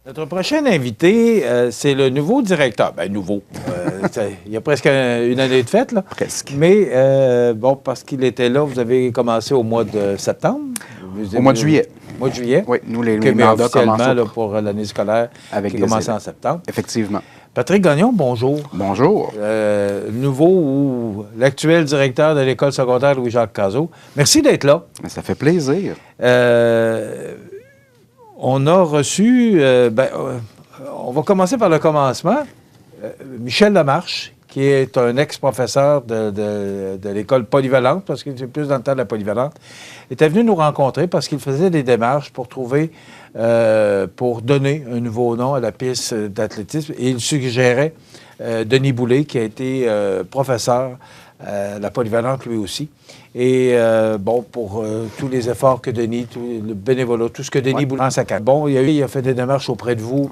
Notre prochain invité, c'est le nouveau directeur. Bien, nouveau. Il y a presque une année de fête, là. Presque. Mais, bon, parce qu'il était là, vous avez commencé au mois de septembre. Au mois de juillet. Mois de juillet. Oui, nous, les mais mandats officiellement, commencent là, pour l'année scolaire avec qui des commence élèves. en septembre. Effectivement. Patrick Gagnon, bonjour. Bonjour. Nouveau ou l'actuel directeur de l'École secondaire Louis-Jacques Cazot. Merci d'être là. Ça fait plaisir. On a reçu, on va commencer par le commencement. Michel Lamarche, qui est un ex-professeur de l'école polyvalente, parce qu'il est plus dans le temps de la polyvalente, était venu nous rencontrer parce qu'il faisait des démarches pour trouver, pour donner un nouveau nom à la piste d'athlétisme. Et il suggérait Denis Boulay, qui a été professeur à la polyvalente lui aussi. Et pour tous les efforts que Denis, le bénévolat, tout ce que Denis Boulay en sa carrière. Bon, il a fait des démarches auprès de vous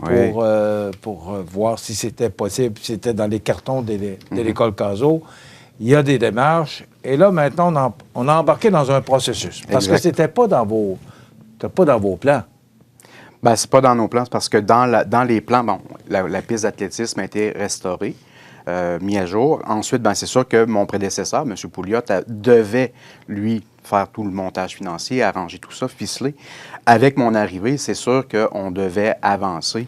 pour voir si c'était possible, si c'était dans les cartons de l'école Cazot. Il y a des démarches. Et là, maintenant, on a embarqué dans un processus. Parce que c'était pas dans vos plans. Bien, c'est pas dans nos plans, c'est parce que dans les plans, bon, la piste d'athlétisme a été restaurée. Mis à jour. Ensuite, bien, c'est sûr que mon prédécesseur, M. Pouliot, devait, lui, faire tout le montage financier, arranger tout ça, ficeler. Avec mon arrivée, c'est sûr qu'on devait avancer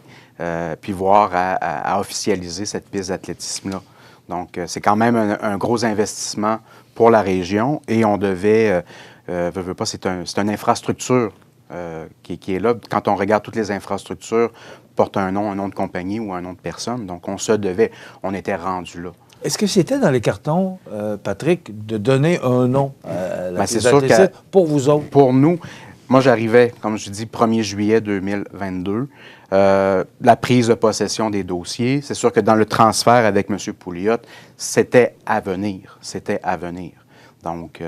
puis voir à officialiser cette piste d'athlétisme-là. Donc, c'est quand même un gros investissement pour la région et on devait, veux pas, c'est une infrastructure qui est là. Quand on regarde toutes les infrastructures, porte un nom de compagnie ou un nom de personne. Donc, on était rendu là. Est-ce que c'était dans les cartons, Patrick, de donner un nom à la piste d'athlétisme pour vous autres? Pour nous, moi, j'arrivais, comme je dis, 1er juillet 2022. La prise de possession des dossiers, c'est sûr que dans le transfert avec M. Pouliot, c'était à venir. C'était à venir. Donc,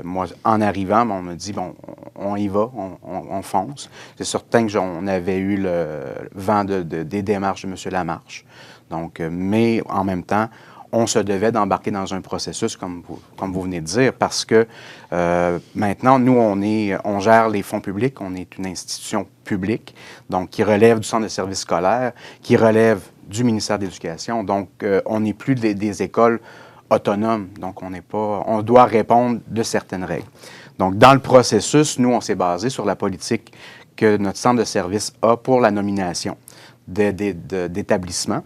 moi, en arrivant, on m'a dit, bon, on y va, on fonce. C'est certain qu'on avait eu le vent des démarches de M. Lamarche. Donc, mais en même temps, on se devait d'embarquer dans un processus, comme vous venez de dire, parce que maintenant, nous, on gère les fonds publics, on est une institution publique, donc qui relève du Centre de services scolaires, qui relève du ministère de l'Éducation. Donc, on n'est plus des écoles autonome. Donc, on doit répondre de certaines règles. Donc, dans le processus, nous, on s'est basé sur la politique que notre centre de service a pour la nomination d'établissements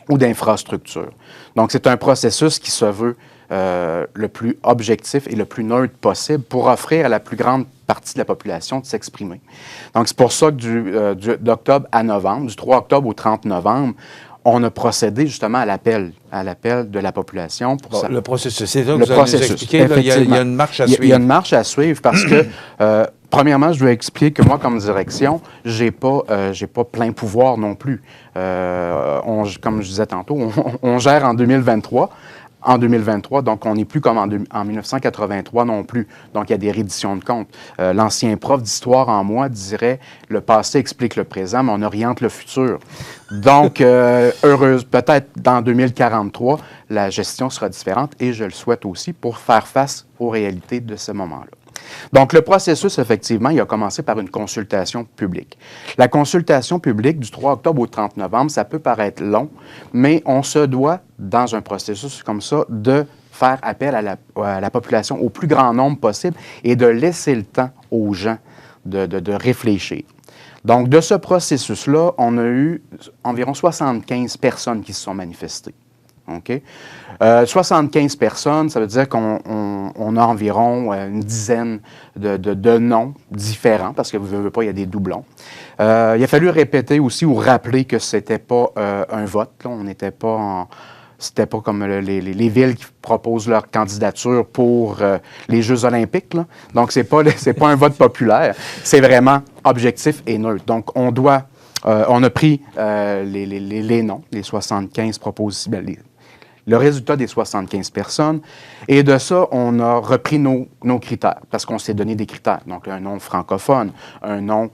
ou d'infrastructures. Donc, c'est un processus qui se veut le plus objectif et le plus neutre possible pour offrir à la plus grande partie de la population de s'exprimer. Donc, c'est pour ça que d'octobre à novembre, du 3 octobre au 30 novembre, on a procédé justement à l'appel de la population. Le processus, c'est ça que vous allez nous expliquer. Là, il y a une marche à suivre. Il y a une marche à suivre parce que, premièrement, je dois expliquer que moi, comme direction, j'ai pas plein pouvoir non plus. Comme je disais tantôt, on gère en 2023. En 2023, donc on n'est plus comme en 1983 non plus. Donc, il y a des redditions de comptes. L'ancien prof d'histoire en moi dirait « le passé explique le présent, mais on oriente le futur ». Donc, heureuse, peut-être dans 2043, la gestion sera différente et je le souhaite aussi pour faire face aux réalités de ce moment-là. Donc, le processus, effectivement, il a commencé par une consultation publique. La consultation publique du 3 octobre au 30 novembre, ça peut paraître long, mais on se doit, dans un processus comme ça, de faire appel à la population au plus grand nombre possible et de laisser le temps aux gens de réfléchir. Donc, de ce processus-là, on a eu environ 75 personnes qui se sont manifestées. OK? 75 personnes, ça veut dire qu'on a environ une dizaine de noms différents, parce que vous ne voyez pas, il y a des doublons. Il a fallu répéter aussi ou rappeler que c'était pas un vote. Là. On n'était pas c'était pas comme les villes qui proposent leur candidature pour les Jeux olympiques. Là. Donc, c'est pas un vote populaire. C'est vraiment objectif et neutre. Donc, on a pris les noms, les 75 propositions, le résultat des 75 personnes. Et de ça, on a repris nos critères, parce qu'on s'est donné des critères. Donc, un nom francophone, un nom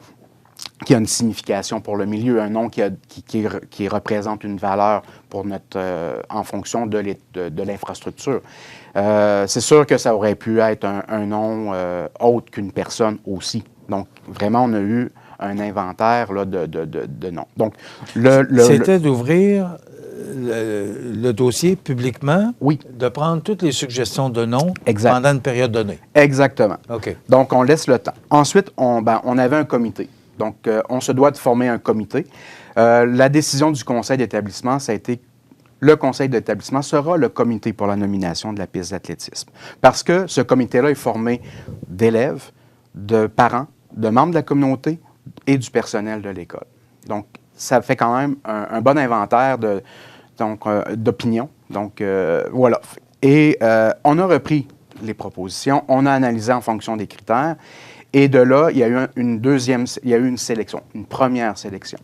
qui a une signification pour le milieu, un nom qui représente une valeur pour en fonction de l'infrastructure. C'est sûr que ça aurait pu être un nom autre qu'une personne aussi. Donc, vraiment, on a eu un inventaire là, de noms. Donc, c'était d'ouvrir le dossier publiquement, oui. de prendre toutes les suggestions de noms Exact. pendant une période donnée. Exactement. OK. Donc, on laisse le temps. Ensuite, on avait un comité. Donc, on se doit de former un comité. La décision du conseil d'établissement, ça a été le conseil d'établissement sera le comité pour la nomination de la piste d'athlétisme. Parce que ce comité-là est formé d'élèves, de parents, de membres de la communauté et du personnel de l'école. Donc, ça fait quand même un bon inventaire d'opinions. Donc, voilà. Et on a repris les propositions, on a analysé en fonction des critères, et de là, il y a eu une sélection, une première sélection.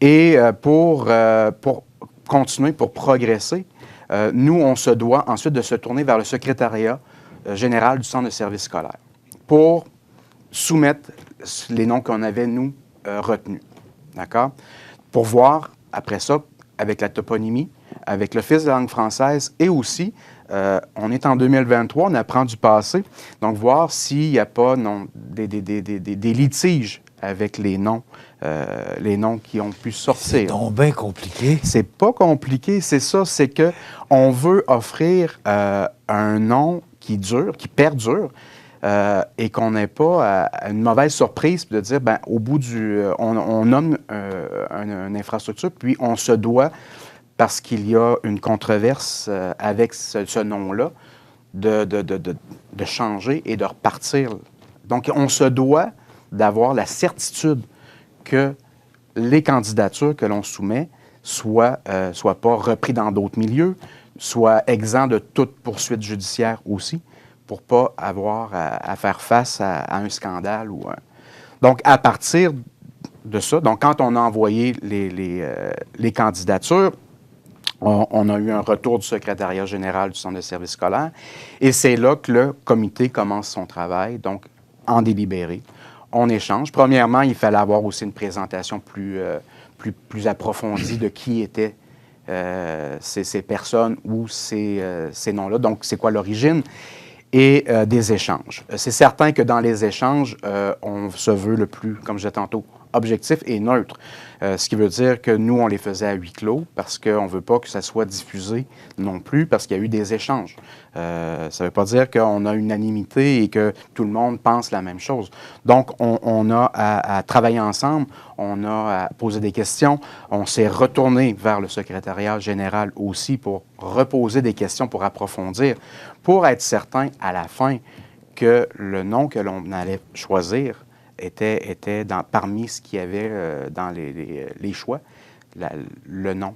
Et pour continuer, pour progresser, nous, on se doit ensuite de se tourner vers le secrétariat général du centre de services scolaires pour soumettre les noms qu'on avait, nous, retenus. D'accord? Pour voir, après ça, avec la toponymie, avec l'Office de la langue française et aussi, on est en 2023, on apprend du passé, donc voir s'il n'y a pas des litiges avec les noms qui ont pu sortir. C'est donc bien compliqué. C'est pas compliqué, c'est ça, c'est qu'on veut offrir un nom qui dure, qui perdure, et qu'on n'ait pas une mauvaise surprise de dire, ben au bout on nomme une infrastructure, puis on se doit, parce qu'il y a une controverse avec ce nom-là, de changer et de repartir. Donc, on se doit d'avoir la certitude que les candidatures que l'on soumet soient pas repris dans d'autres milieux, soient exempts de toute poursuite judiciaire aussi, pour ne pas avoir à faire face à un scandale. Donc, à partir de ça, donc quand on a envoyé les candidatures, on a eu un retour du secrétariat général du centre de services scolaires, et c'est là que le comité commence son travail, donc en délibéré. On échange. Premièrement, il fallait avoir aussi une présentation plus approfondie de qui étaient ces personnes ou ces noms-là, donc c'est quoi l'origine, et des échanges. C'est certain que dans les échanges, on se veut le plus, comme je disais tantôt, objectif et neutre. Ce qui veut dire que nous, on les faisait à huis clos parce qu'on ne veut pas que ça soit diffusé non plus parce qu'il y a eu des échanges. Ça ne veut pas dire qu'on a unanimité et que tout le monde pense la même chose. Donc, on a à travailler ensemble, on a à poser des questions. On s'est retourné vers le secrétariat général aussi pour reposer des questions, pour approfondir, pour être certain à la fin que le nom que l'on allait choisir était parmi ce qu'il y avait dans les choix, le nom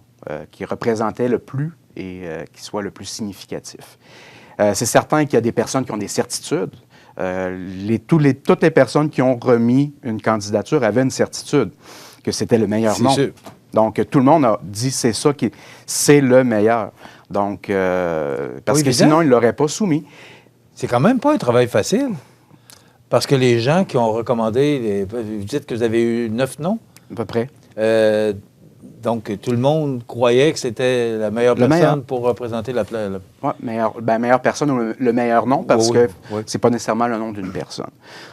qui représentait le plus et qui soit le plus significatif. C'est certain qu'il y a des personnes qui ont des certitudes. Toutes les personnes qui ont remis une candidature avaient une certitude que c'était le meilleur nom. Sûr. Donc, tout le monde a dit c'est le meilleur. Donc, parce que sinon, ils ne l'auraient pas soumis. C'est quand même pas un travail facile. Parce que les gens qui ont recommandé, vous dites que vous avez eu 9 noms? À peu près. Donc, tout le monde croyait que c'était la meilleure personne pour représenter la... Oui, meilleure personne ou le meilleur nom, parce que c'est pas nécessairement le nom d'une personne.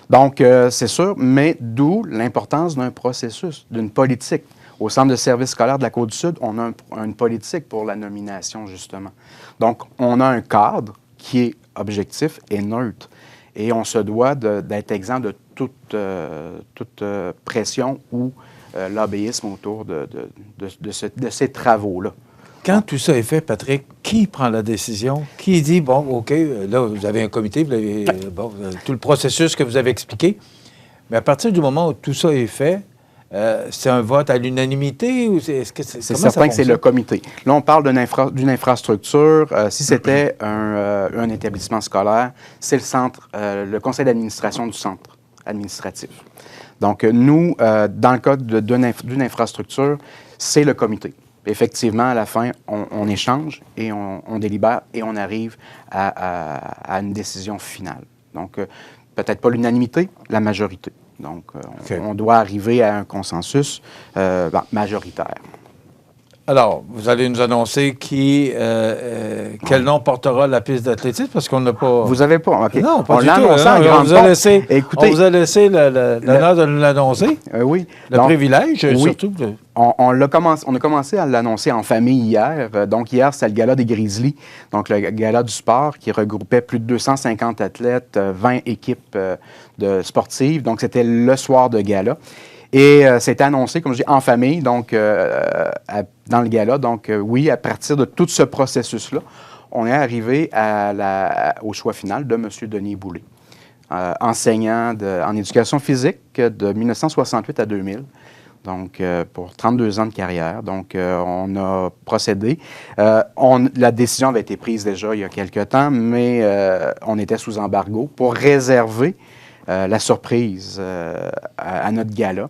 Donc, c'est sûr, mais d'où l'importance d'un processus, d'une politique. Au Centre de services scolaires de la Côte-du-Sud, on a une politique pour la nomination, justement. Donc, on a un cadre qui est objectif et neutre. Et on se doit d'être exempt de toute pression ou lobbyisme autour de ces travaux-là. Quand tout ça est fait, Patrick, qui prend la décision? Qui dit, bon, OK, là, vous avez un comité, vous avez tout le processus que vous avez expliqué, mais à partir du moment où tout ça est fait, c'est un vote à l'unanimité ou c'est certain que c'est le comité. Là, on parle d'une infrastructure. Si c'était un établissement scolaire, c'est le conseil d'administration du centre administratif. Donc, nous, dans le cas d'une infrastructure, c'est le comité. Effectivement, à la fin, on échange et on délibère et on arrive à une décision finale. Donc, peut-être pas l'unanimité, la majorité. Donc, on doit arriver à un consensus majoritaire. Alors, vous allez nous annoncer quel nom portera la piste d'athlétisme, parce qu'on n'a pas... Vous n'avez pas? OK. Non, pas on du l'a tout. annoncé en grande pompe. Écoutez, on vous a laissé l'honneur de nous l'annoncer. Oui. Le privilège, oui. surtout. On a commencé à l'annoncer en famille hier. Donc, hier, c'était le gala des Grizzlies, donc le gala du sport qui regroupait plus de 250 athlètes, 20 équipes de sportives. Donc, c'était le soir de gala. Et c'était annoncé, comme je dis, en famille, donc dans le gala. Donc, oui, à partir de tout ce processus-là, on est arrivé au choix final de M. Denis Boulay, enseignant en éducation physique de 1968 à 2000. Donc, pour 32 ans de carrière. Donc, on a procédé. La décision avait été prise déjà il y a quelques temps, mais on était sous embargo pour réserver la surprise à notre gala.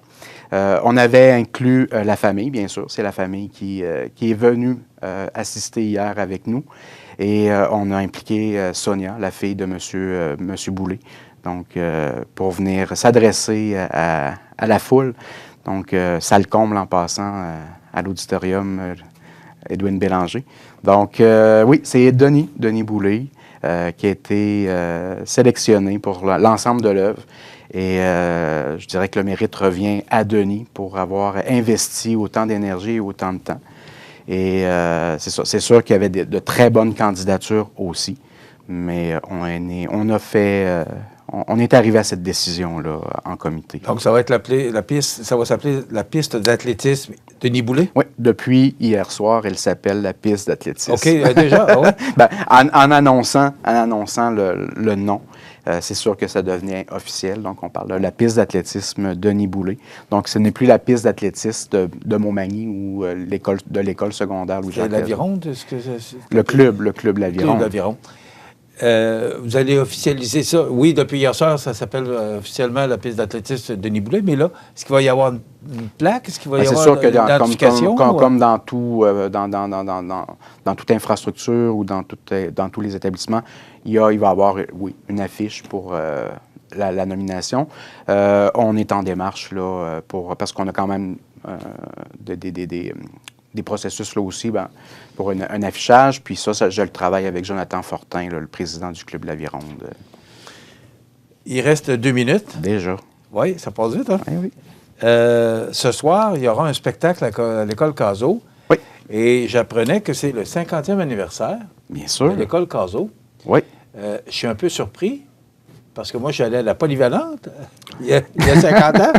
On avait inclus la famille, bien sûr. C'est la famille qui est venue assister hier avec nous. Et on a impliqué Sonia, la fille de Monsieur Boulay, donc pour venir s'adresser à la foule. Donc, ça le comble en passant à l'auditorium Edwin Bélanger. Donc, oui, c'est Denis Boulay qui a été sélectionné pour l'ensemble de l'œuvre. Et je dirais que le mérite revient à Denis pour avoir investi autant d'énergie et autant de temps. Et c'est ça. C'est sûr qu'il y avait de très bonnes candidatures aussi, mais on est arrivé à cette décision-là en comité. Donc, ça va être ça va s'appeler la piste d'athlétisme Denis Boulay? Oui, depuis hier soir, elle s'appelle la piste d'athlétisme. OK, déjà? Ah ouais? En annonçant le nom, c'est sûr que ça devenait officiel. Donc, on parle de la piste d'athlétisme Denis Boulay. Donc, ce n'est plus la piste d'athlétisme de Montmagny ou de l'école secondaire Louis-Jacques. L'Aviron? Le club L'Aviron. Club L'Aviron. Vous allez officialiser ça. Oui, depuis hier soir, ça s'appelle officiellement la piste d'athlétisme Denis Boulay, mais là, est-ce qu'il va y avoir une plaque? Est-ce qu'il va y avoir une identification? Comme dans toute infrastructure ou dans tous les établissements, il va y avoir, oui, une affiche pour la nomination. On est en démarche là, parce qu'on a quand même des processus là aussi pour un affichage. Puis ça, je le travaille avec Jonathan Fortin, là, le président du Club L'Aviron. Il reste 2 minutes. Déjà. Oui, ça passe vite, hein? Oui. Ce soir, il y aura un spectacle à l'école Cazot. Oui. Et j'apprenais que c'est le 50e anniversaire Bien sûr. de l'école Cazot. Oui. Je suis un peu surpris, parce que moi, je suis allé à la Polyvalente il y a 50 ans.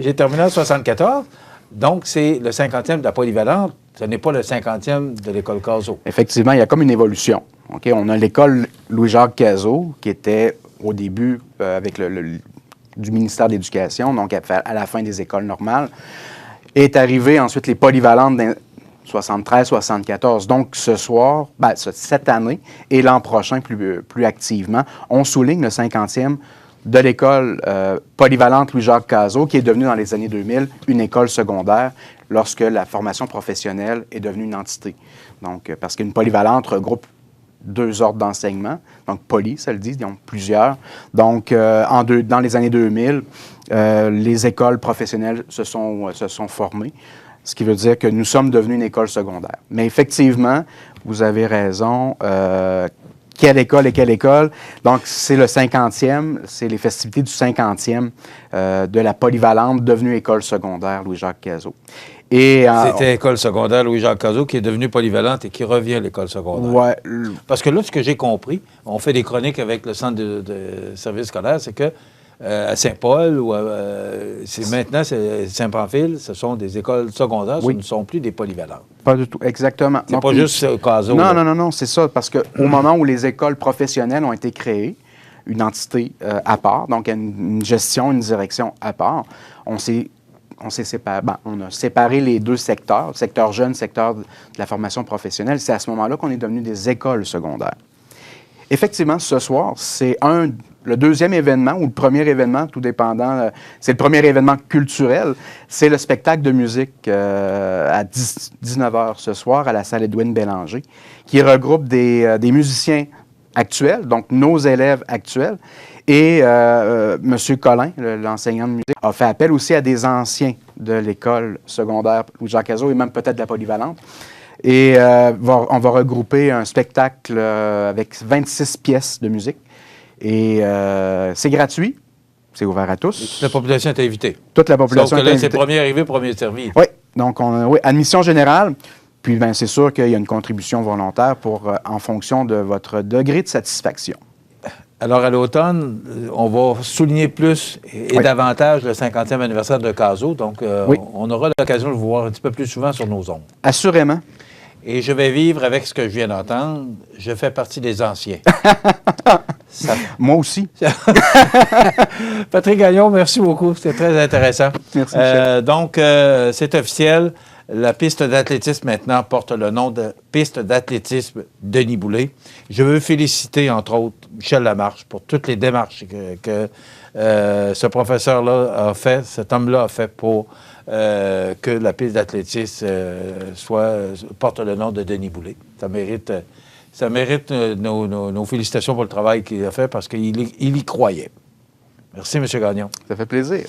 J'ai terminé en 74. Donc, c'est le 50e de la Polyvalente. Ce n'est pas le 50e de l'école Cazot. Effectivement, il y a comme une évolution. Okay? On a l'école Louis-Jacques Cazot, qui était au début avec du ministère de l'Éducation, donc à la fin des écoles normales. Est arrivé ensuite les Polyvalentes 73-74. Donc, ce soir, cette année et l'an prochain plus activement, on souligne le 50e de l'école polyvalente Louis-Jacques Cazot, qui est devenue dans les années 2000 une école secondaire lorsque la formation professionnelle est devenue une entité. Donc, parce qu'une polyvalente regroupe 2 ordres d'enseignement, donc poly, ça le dit, ils ont plusieurs. Donc, dans les années 2000, les écoles professionnelles se sont formées, ce qui veut dire que nous sommes devenus une école secondaire. Mais effectivement, vous avez raison, quelle école et quelle école. Donc, c'est le 50e, c'est les festivités du 50e de la polyvalente devenue école secondaire Louis-Jacques Cazot. C'était école secondaire Louis-Jacques Cazot qui est devenue polyvalente et qui revient à l'école secondaire. Ouais. Parce que là, ce que j'ai compris, on fait des chroniques avec le centre de service scolaire, c'est que à Saint-Paul ou maintenant, c'est Saint-Pamphile, ce sont des écoles secondaires, oui. Ce ne sont plus des polyvalentes. Pas du tout, exactement. C'est pas juste Cazot. Non, c'est ça, parce qu'au moment où les écoles professionnelles ont été créées, une entité à part, donc une gestion, une direction à part, on a séparé les 2 secteurs, secteur jeune, secteur de la formation professionnelle. C'est à ce moment-là qu'on est devenu des écoles secondaires. Effectivement, ce soir, c'est le 2e événement ou le premier événement, tout dépendant. C'est le premier événement culturel. C'est le spectacle de musique à 19h ce soir à la salle Edwin Bélanger, qui regroupe des musiciens actuels, donc nos élèves actuels, Et M. Collin, l'enseignant de musique, a fait appel aussi à des anciens de l'école secondaire Louis-Jacques Cazot et même peut-être de la polyvalente. Et on va regrouper un spectacle avec 26 pièces de musique. Et c'est gratuit, c'est ouvert à tous. La population est invitée. Toute la population est invitée. invitée. C'est premier arrivé, premier servi. Oui, donc oui, admission générale. Puis ben, c'est sûr qu'il y a une contribution volontaire en fonction de votre degré de satisfaction. Alors, à l'automne, on va souligner plus et davantage le 50e anniversaire de Cazot. Donc, on aura l'occasion de vous voir un petit peu plus souvent sur nos ondes. Assurément. Et je vais vivre avec ce que je viens d'entendre. Je fais partie des anciens. Moi aussi. Patrick Gagnon, merci beaucoup. C'était très intéressant. Merci, Michel. Donc, c'est officiel. La piste d'athlétisme, maintenant, porte le nom de piste d'athlétisme Denis Boulet. Je veux féliciter, entre autres, Michel Lamarche pour toutes les démarches que ce professeur-là a fait, cet homme-là a fait pour que la piste d'athlétisme porte le nom de Denis Boulet. Ça mérite nos félicitations pour le travail qu'il a fait parce qu'il y croyait. Merci, M. Gagnon. Ça fait plaisir.